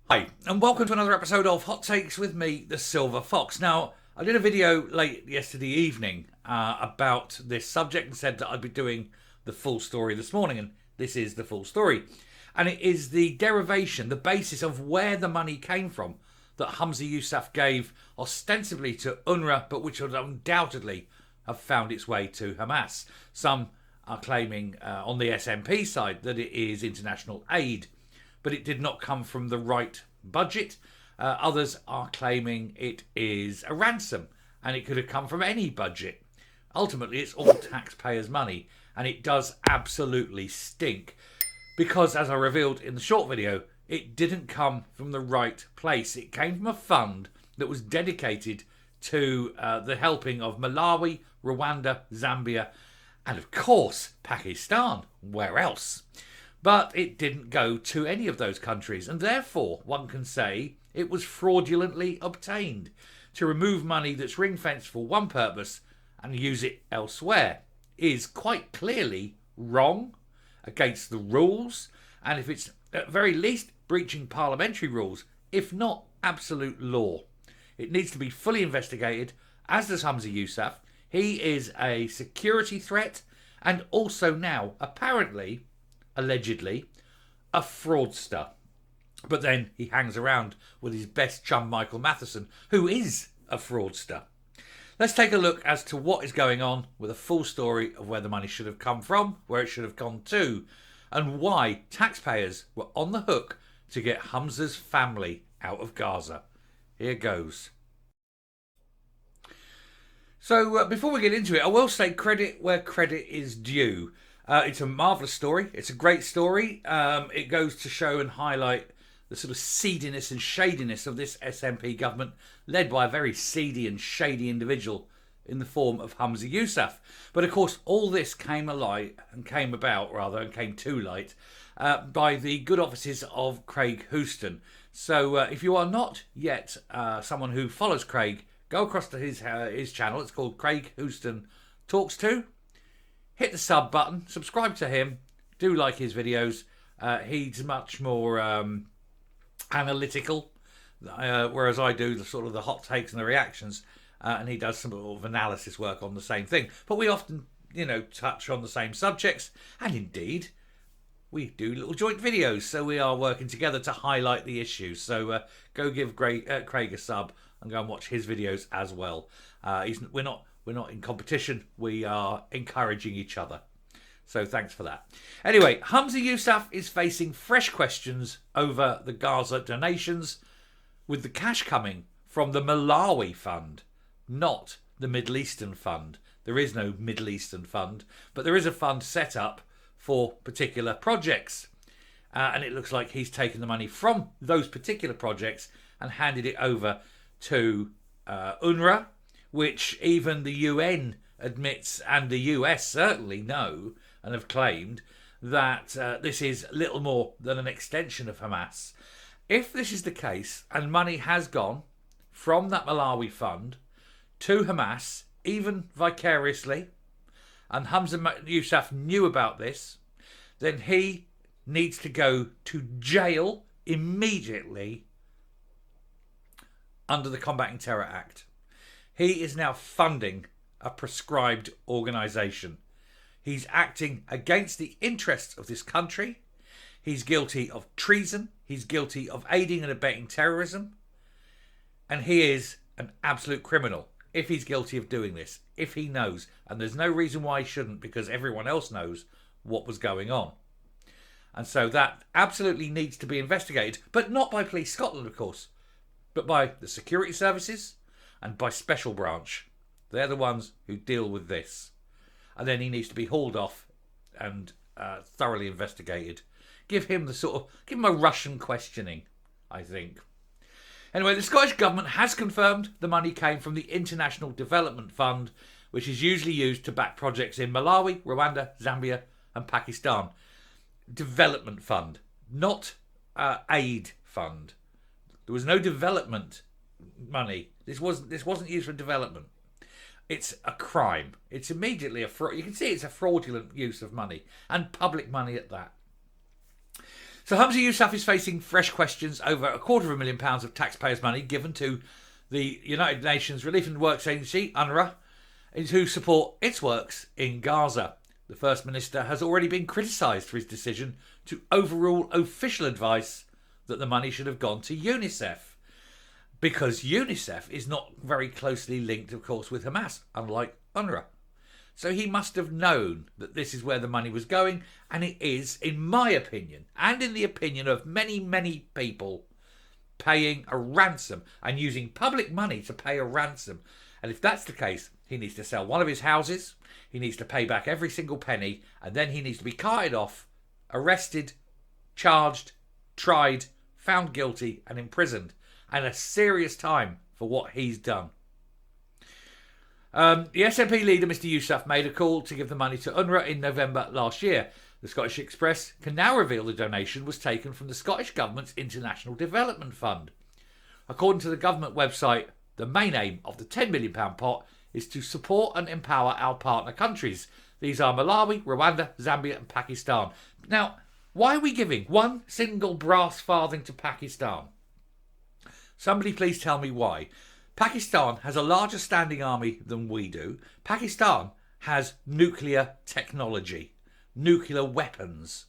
Hi, and welcome to another episode of Hot Takes with me, the Silver Fox. Now, I did a video late yesterday evening about this subject and said that I'd be doing the full story this morning, and this is the full story. And it is the derivation, the basis of where the money came from that Humza gave ostensibly to UNRWA, but which would undoubtedly have found its way to Hamas. Some are claiming on the SNP side that it is international aid, but it did not come from the right budget. Others are claiming it is a ransom and it could have come from any budget. Ultimately, it's all taxpayers' money, and it does absolutely stink because, as I revealed in the short video, it didn't come from the right place. It came from a fund that was dedicated to the helping of Malawi, Rwanda, Zambia, and of course, Pakistan. Where else? But it didn't go to any of those countries, and therefore one can say it was fraudulently obtained to remove money that's ring-fenced for one purpose and use it elsewhere is quite clearly wrong, against the rules, and if it's at very least breaching parliamentary rules, if not absolute law. It needs to be fully investigated, as does Humza. He is a security threat and also now, apparently, allegedly, a fraudster. But then he hangs around with his best chum Michael Matheson, who is a fraudster. Let's take a look as to what is going on with a full story of where the money should have come from, where it should have gone to, and why taxpayers were on the hook to get Humza's family out of Gaza. Here goes. So before we get into it, I will say credit where credit is due. It's a marvellous story. It's a great story. It goes to show and highlight the sort of seediness and shadiness of this SNP government, led by a very seedy and shady individual in the form of Humza. But of course, all this came to light by the good offices of Craig Houston. So if you are not yet someone who follows Craig, go across to his channel. It's called Craig Houston Talks To. Hit the sub button, subscribe to him, do like his videos. He's much more analytical, whereas I do the sort of the hot takes and the reactions, and he does some sort of analysis work on the same thing. But we often, touch on the same subjects, and indeed, we do little joint videos, so we are working together to highlight the issues. So go give Craig a sub and go and watch his videos as well. We're not in competition. We are encouraging each other. So thanks for that. Anyway, Humza is facing fresh questions over the Gaza donations, with the cash coming from the Malawi fund, not the Middle Eastern fund. There is no Middle Eastern fund, but there is a fund set up for particular projects. And it looks like he's taken the money from those particular projects and handed it over to UNRWA, which even the UN admits, and the US certainly know and have claimed, that this is little more than an extension of Hamas. If this is the case, and money has gone from that Malawi fund to Hamas, even vicariously, and Humza knew about this, then he needs to go to jail immediately under the Combating Terror Act. He is now funding a proscribed organisation. He's acting against the interests of this country. He's guilty of treason. He's guilty of aiding and abetting terrorism. And he is an absolute criminal if he's guilty of doing this, if he knows. And there's no reason why he shouldn't, because everyone else knows what was going on. And so that absolutely needs to be investigated, but not by Police Scotland, of course, but by the security services and by Special Branch. They're the ones who deal with this. And then he needs to be hauled off and thoroughly investigated. Give him a Russian questioning, I think. Anyway, the Scottish Government has confirmed the money came from the International Development Fund, which is usually used to back projects in Malawi, Rwanda, Zambia and Pakistan. Development Fund, not aid fund. There was no development money. This wasn't used for development. It's a crime. It's immediately a fraud. You can see it's a fraudulent use of money, and public money at that. So Humza Yousaf is facing fresh questions over £250,000 of taxpayers' money given to the United Nations Relief and Works Agency, UNRWA, to support its works in Gaza. The First Minister has already been criticised for his decision to overrule official advice that the money should have gone to UNICEF, because UNICEF is not very closely linked, of course, with Hamas, unlike UNRWA. So he must have known that this is where the money was going, and it is, in my opinion, and in the opinion of many, many people, paying a ransom and using public money to pay a ransom. And if that's the case, he needs to sell one of his houses, he needs to pay back every single penny, and then he needs to be carted off, arrested, charged, tried, found guilty and imprisoned, and a serious time for what he's done. The SNP leader, Mr Yousaf, made a call to give the money to UNRWA in November last year. The Scottish Express can now reveal the donation was taken from the Scottish Government's International Development Fund. According to the government website, the main aim of the £10 million pot is to support and empower our partner countries. These are Malawi, Rwanda, Zambia and Pakistan. Now, why are we giving one single brass farthing to Pakistan? Somebody please tell me why. Pakistan has a larger standing army than we do. Pakistan has nuclear technology, nuclear weapons.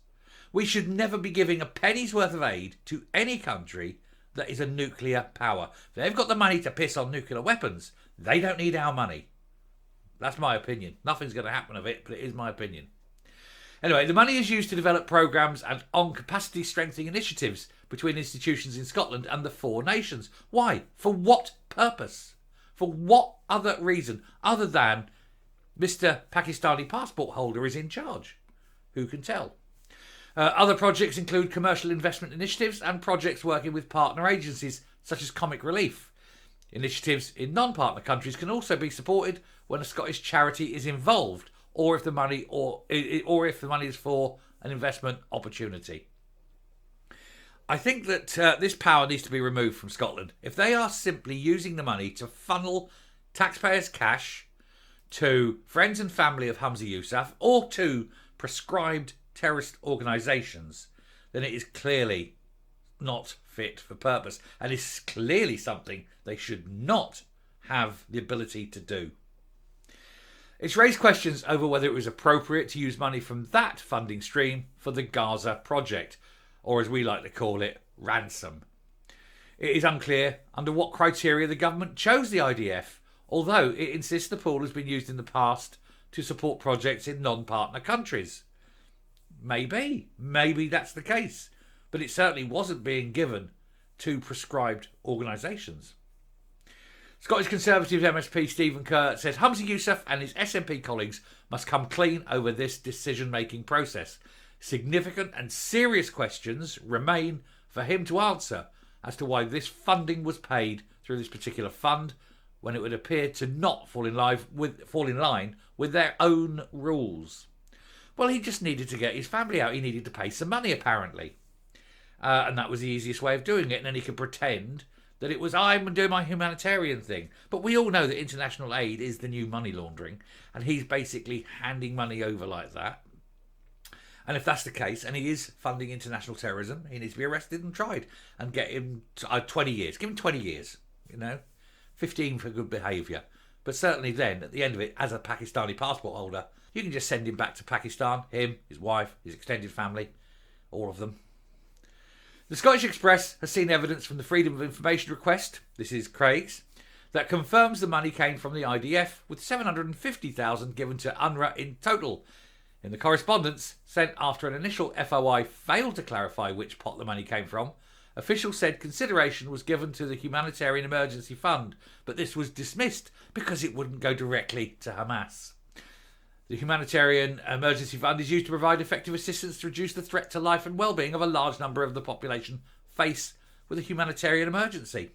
We should never be giving a penny's worth of aid to any country that is a nuclear power. If they've got the money to piss on nuclear weapons, they don't need our money. That's my opinion. Nothing's going to happen of it, but it is my opinion. Anyway, the money is used to develop programmes and on capacity strengthening initiatives between institutions in Scotland and the four nations. Why? For what purpose? For what other reason other than Mr. Pakistani passport holder is in charge? Who can tell? Other projects include commercial investment initiatives and projects working with partner agencies such as Comic Relief. Initiatives in non-partner countries can also be supported when a Scottish charity is involved, or if the money is for an investment opportunity. I think that this power needs to be removed from Scotland. If they are simply using the money to funnel taxpayers' cash to friends and family of Humza Yousaf or to prescribed terrorist organisations, then it is clearly not fit for purpose and is clearly something they should not have the ability to do. It's raised questions over whether it was appropriate to use money from that funding stream for the Gaza project, or as we like to call it, Ransome. It is unclear under what criteria the government chose the IDF, although it insists the pool has been used in the past to support projects in non-partner countries. Maybe that's the case, but it certainly wasn't being given to prescribed organisations. Scottish Conservative MSP Stephen Kerr says Humza Yousaf and his SNP colleagues must come clean over this decision-making process. Significant and serious questions remain for him to answer as to why this funding was paid through this particular fund when it would appear to not fall in line with their own rules. Well, he just needed to get his family out. He needed to pay some money, apparently. And that was the easiest way of doing it. And then he could pretend that it was, I'm doing my humanitarian thing. But we all know that international aid is the new money laundering. And he's basically handing money over like that. And if that's the case, and he is funding international terrorism, he needs to be arrested and tried and get him 20 years. Give him 20 years, 15 for good behaviour. But certainly then, at the end of it, as a Pakistani passport holder, you can just send him back to Pakistan, him, his wife, his extended family, all of them. The Scottish Express has seen evidence from the Freedom of Information request, this is Craig's, that confirms the money came from the IDF, with $750,000 given to UNRWA in total. In the correspondence sent after an initial FOI failed to clarify which pot the money came from, officials said consideration was given to the Humanitarian Emergency Fund, but this was dismissed because it wouldn't go directly to Hamas. The Humanitarian Emergency Fund is used to provide effective assistance to reduce the threat to life and well-being of a large number of the population faced with a humanitarian emergency.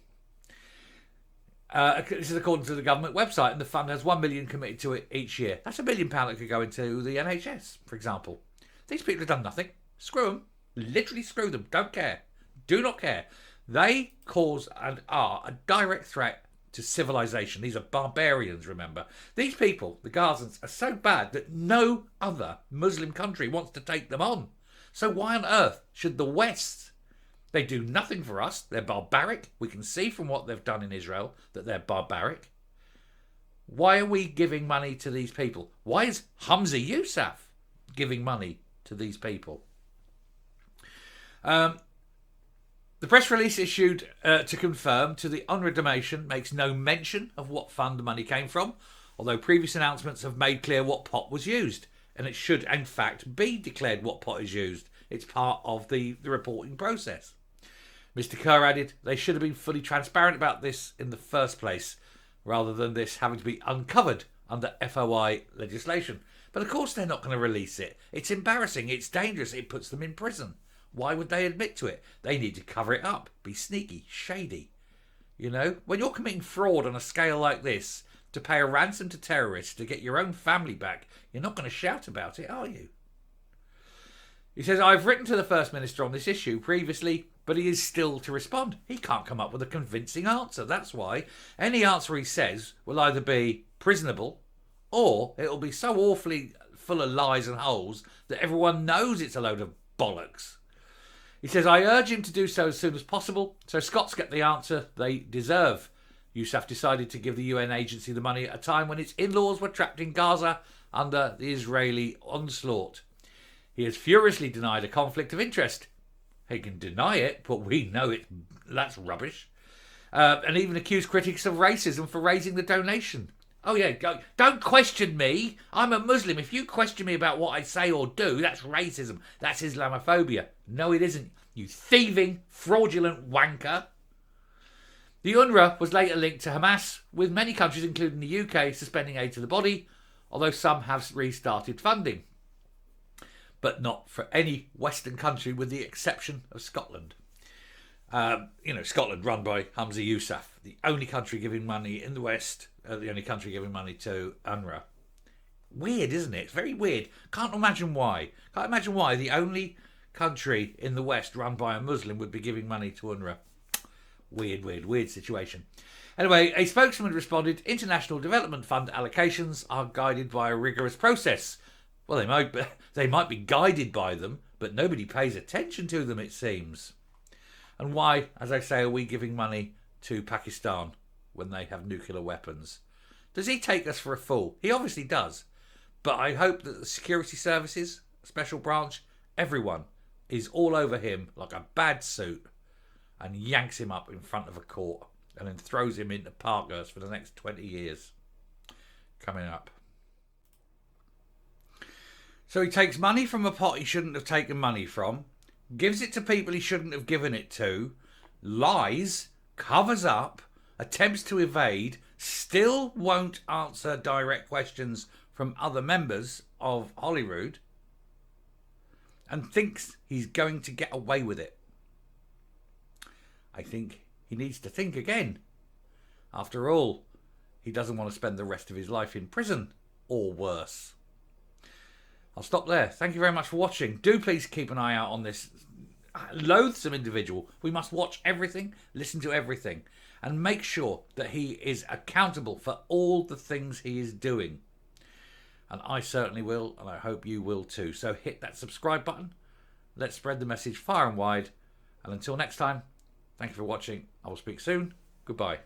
This is according to the government website, and the fund has $1 million committed to it each year. That's £1 million that could go into the NHS, for example. These people have done nothing. Screw them. Literally screw them. Don't care. Do not care. They cause and are a direct threat to civilization. These are barbarians, remember. These people, the Gazans, are so bad that no other Muslim country wants to take them on. So why on earth should the West? They do nothing for us. They're barbaric. We can see from what they've done in Israel that they're barbaric. Why are we giving money to these people? Why is Humza Yousaf giving money to these people? The press release issued to confirm to the UNRWA donation makes no mention of what fund the money came from, although previous announcements have made clear what pot was used, and it should in fact be declared what pot is used. It's part of the reporting process. Mr. Kerr added they should have been fully transparent about this in the first place, rather than this having to be uncovered under FOI legislation. But of course they're not going to release it. It's embarrassing, it's dangerous, it puts them in prison. Why would they admit to it? They need to cover it up, be sneaky, shady. You know, when you're committing fraud on a scale like this, to pay a ransom to terrorists to get your own family back, you're not going to shout about it, are you? He says, I've written to the First Minister on this issue previously, but he is still to respond. He can't come up with a convincing answer. That's why any answer he says will either be prisonable or it'll be so awfully full of lies and holes that everyone knows it's a load of bollocks. He says, I urge him to do so as soon as possible so Scots get the answer they deserve. Yousaf decided to give the UN agency the money at a time when its in-laws were trapped in Gaza under the Israeli onslaught. He has furiously denied a conflict of interest. He can deny it, but we know that's rubbish. And even accused critics of racism for raising the donation. Oh yeah, don't question me. I'm a Muslim. If you question me about what I say or do, that's racism. That's Islamophobia. No, it isn't. You thieving, fraudulent wanker. The UNRWA was later linked to Hamas, with many countries, including the UK, suspending aid to the body, although some have restarted funding. But not for any Western country, with the exception of Scotland. Scotland run by Humza Yousaf, the only country giving money in the West, the only country giving money to UNRWA. Weird, isn't it? It's very weird. Can't imagine why. Can't imagine why the only country in the West run by a Muslim would be giving money to UNRWA. Weird situation. Anyway, a spokesman responded, International Development Fund allocations are guided by a rigorous process. Well, they might be guided by them, but nobody pays attention to them, it seems. And why, as I say, are we giving money to Pakistan when they have nuclear weapons? Does he take us for a fool? He obviously does. But I hope that the security services, special branch, everyone is all over him like a bad suit and yanks him up in front of a court and then throws him into Parkhurst for the next 20 years. Coming up. So he takes money from a pot he shouldn't have taken money from, gives it to people he shouldn't have given it to, lies, covers up, attempts to evade, still won't answer direct questions from other members of Holyrood, and thinks he's going to get away with it. I think he needs to think again. After all, he doesn't want to spend the rest of his life in prison, or worse. I'll stop there. Thank you very much for watching. Do please keep an eye out on this loathsome individual. We must watch everything, listen to everything, and make sure that he is accountable for all the things he is doing. And I certainly will, and I hope you will too. So hit that subscribe button. Let's spread the message far and wide. And until next time, thank you for watching. I will speak soon. Goodbye.